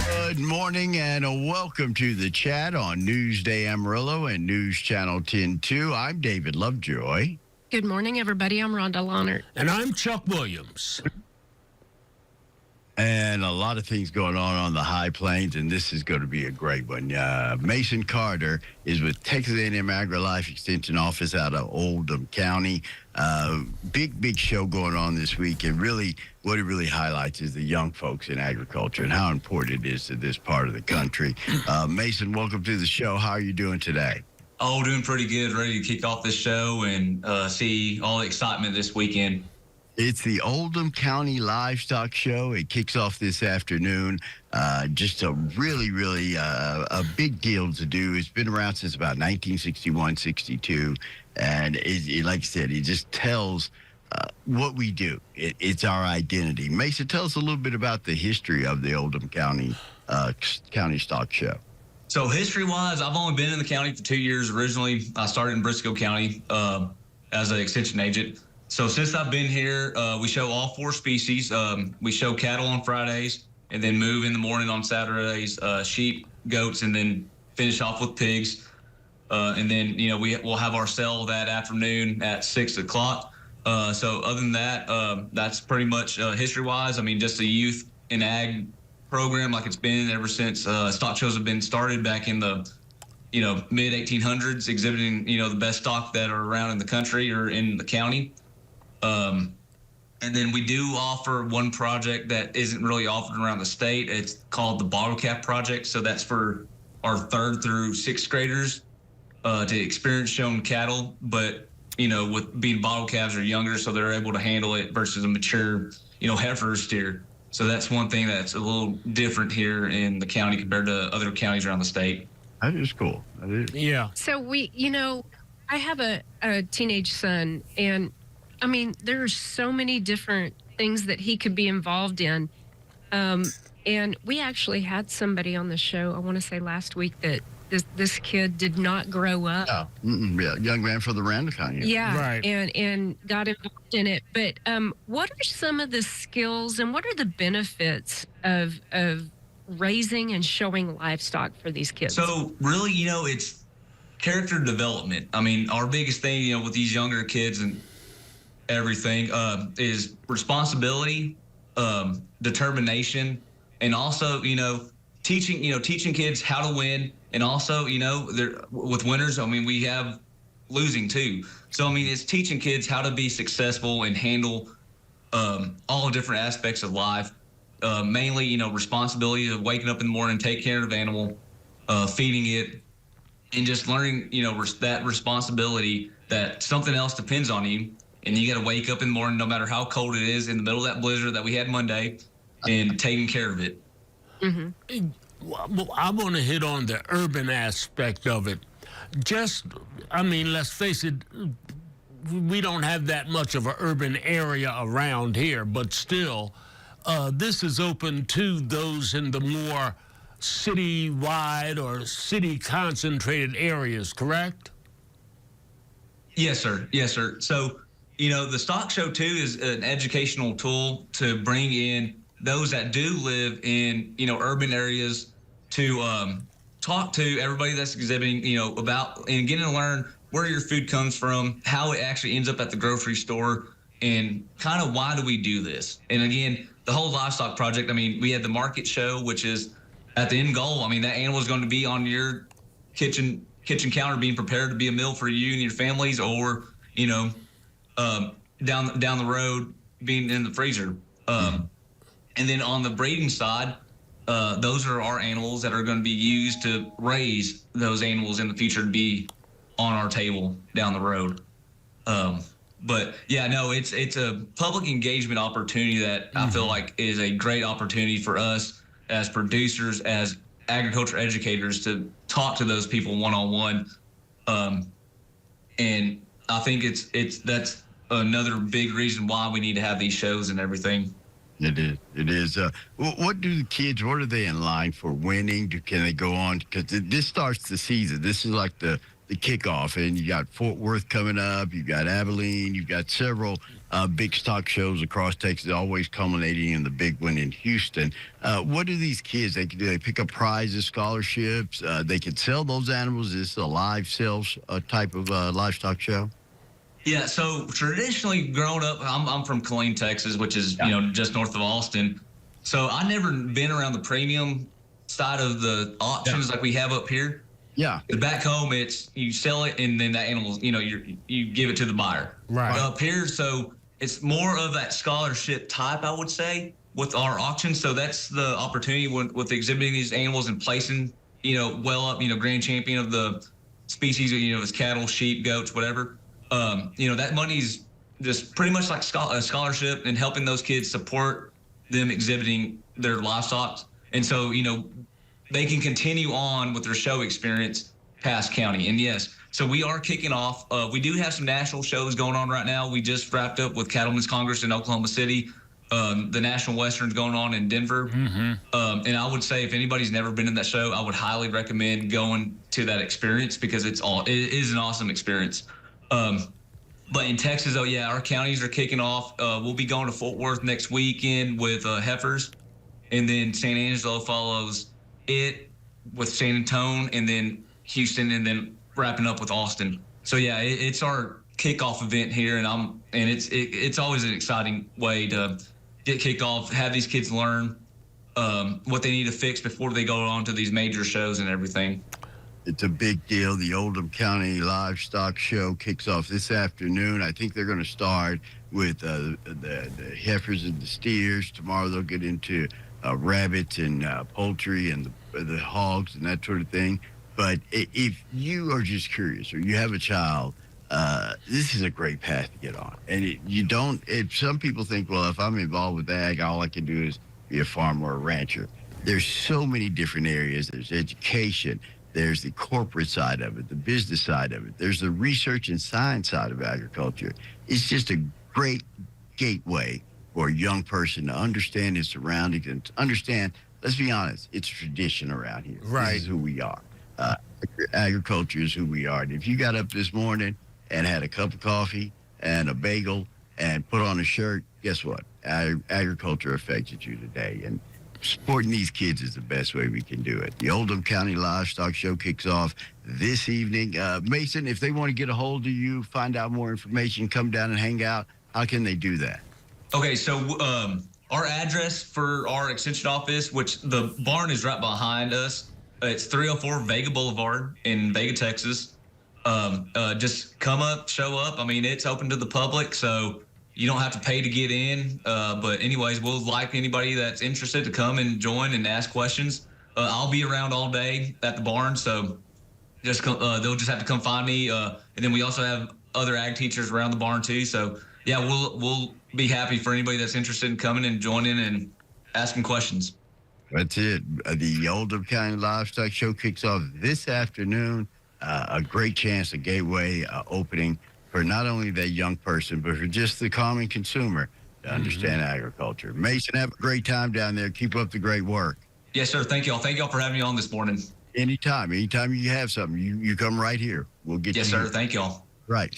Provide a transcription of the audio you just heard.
Good morning and welcome to the chat on Newsday Amarillo and News Channel 10-2. I'm David Lovejoy. Good morning, everybody. I'm Rhonda Lahnert. And I'm Chuck Williams. And a lot of things going on the high plains, and this is going to be a great one. Mason Carter is with Texas A&M AgriLife Extension Office out of Oldham County. Big show going on this week, and really what it really highlights is the young folks in agriculture and how important it is to this part of the country. Mason, welcome to the show. How are you doing today? Oh, doing pretty good. Ready to kick off this show and see all the excitement this weekend. It's the Oldham County Livestock Show. It kicks off this afternoon. Just a really a big deal to do. It's been around since about 1961, 62. And like I said, it just tells what we do. It's our identity. Mason, tell us a little bit about the history of the Oldham County Stock Show. So history-wise, I've only been in the county for 2 years. Originally, I started in Briscoe County as an extension agent. So since I've been here, we show all 4 species. We show cattle on Fridays and then move in the morning on Saturdays, sheep, goats, and then finish off with pigs. And then, we'll have our sale that afternoon at 6 o'clock. So other than that, that's pretty much history-wise. I mean, just a youth and ag program like it's been ever since stock shows have been started back in the mid-1800s, exhibiting, the best stock that are around in the country or in the county. And then we do offer one project that isn't really offered around the state. It's called the Bottle Cap Project. So that's for our 3rd through 6th graders to experience showing cattle, but, with being bottle calves are younger, so they're able to handle it versus a mature, heifer steer. So that's one thing that's a little different here in the county compared to other counties around the state. That is cool. That is. Yeah. So I have a teenage son, and I mean, there's so many different things that he could be involved in. And we actually had somebody on the show, I want to say last week, that this kid did not grow up. Oh, yeah, young man from the Randall County. Yeah, right. And got involved in it. But what are some of the skills and what are the benefits of raising and showing livestock for these kids? So really, it's character development. I mean, our biggest thing, with these younger kids and everything is responsibility, determination, and also teaching kids how to win, and also with winners, I mean, we have losing too. So I mean, it's teaching kids how to be successful and handle all different aspects of life, mainly responsibility of waking up in the morning, take care of the animal, feeding it, and just learning that responsibility that something else depends on you. And you got to wake up in the morning, no matter how cold it is, in the middle of that blizzard that we had Monday, and taking care of it. Mm-hmm. Well, I want to hit on the urban aspect of it. Let's face it, we don't have that much of an urban area around here, but still, this is open to those in the more city-wide or city-concentrated areas, correct? Yes, sir. Yes, sir. So, the stock show, too, is an educational tool to bring in those that do live in, urban areas to talk to everybody that's exhibiting, about and getting to learn where your food comes from, how it actually ends up at the grocery store, and kind of why do we do this. And again, the whole livestock project, I mean, we had the market show, which is at the end goal. I mean, that animal is going to be on your kitchen counter being prepared to be a meal for you and your families, or, down the road being in the freezer. And then on the breeding side, those are our animals that are going to be used to raise those animals in the future to be on our table down the road. But yeah, no, it's a public engagement opportunity that I feel like is a great opportunity for us as producers, as agriculture educators, to talk to those people one-on-one. And I think that's another big reason why we need to have these shows and everything. It is. What do the kids, what are they in line for winning? Can they go on? Because this starts the season. This is like the the kickoff, and you got Fort Worth coming up, you got Abilene, you've got several big stock shows across Texas, always culminating in the big one in Houston. What do these kids, they pick up prizes, scholarships, they can sell those animals? Is this a live sales type of livestock show? Yeah, so traditionally growing up, I'm from Killeen, Texas, which is, you know, just north of Austin. So I never been around the premium side of the auctions like we have up here. Yeah. Back home, it's you sell it and then that animal, you know, you give it to the buyer. Right. Up here, so it's more of that scholarship type, I would say, with our auction. So that's the opportunity with exhibiting these animals and placing, you know, well up, you know, grand champion of the species, you know, it's cattle, sheep, goats, whatever. You know, that money's just pretty much like a scholarship and helping those kids support them exhibiting their livestock. And so, you know, they can continue on with their show experience past county. And yes, so we are kicking off. We do have some national shows going on right now. We just wrapped up with Cattlemen's Congress in Oklahoma City. The National Western's going on in Denver. And I would say if anybody's never been in that show, I would highly recommend going to that experience because it is an awesome experience. But in Texas, oh yeah, our counties are kicking off. We'll be going to Fort Worth next weekend with heifers, and then San Angelo follows it with San Antonio, and then Houston, and then wrapping up with Austin. So yeah, it's our kickoff event here, and it's always an exciting way to get kicked off, have these kids learn what they need to fix before they go on to these major shows and everything. It's a big deal. The Oldham County Livestock Show kicks off this afternoon. I think they're going to start with the heifers and the steers. Tomorrow they'll get into rabbits and poultry and the hogs and that sort of thing. But if you are just curious or you have a child, this is a great path to get on. And some people think, well, if I'm involved with ag, all I can do is be a farmer or a rancher. There's so many different areas. There's education. There's the corporate side of it, the business side of it. There's the research and science side of agriculture. It's just a great gateway for a young person to understand his surroundings and to understand, let's be honest, it's tradition around here. Right. This is who we are. Agriculture is who we are. And if you got up this morning and had a cup of coffee and a bagel and put on a shirt, guess what? Agriculture affected you today. And supporting these kids is the best way we can do it. The Oldham County Livestock Show kicks off this evening. Mason, if they want to get a hold of you, find out more information, come down and hang out, how can they do that? Okay, so our address for our extension office, which the barn is right behind us, it's 304 Vega Boulevard in Vega, Texas. Just come up, show up. I mean, it's open to the public, so you don't have to pay to get in. But anyways, we'll like anybody that's interested to come and join and ask questions. I'll be around all day at the barn, so they'll just have to come find me. And then we also have other ag teachers around the barn too. So yeah, we'll be happy for anybody that's interested in coming and joining and asking questions. That's it. The Oldham County Livestock Show kicks off this afternoon. A great chance, a gateway opening for not only that young person, but for just the common consumer to understand agriculture. Mason, have a great time down there. Keep up the great work. Yes, sir. Thank y'all. Thank y'all for having me on this morning. Anytime you have something, you come right here. We'll get you. Yes, sir. Thank y'all. Right.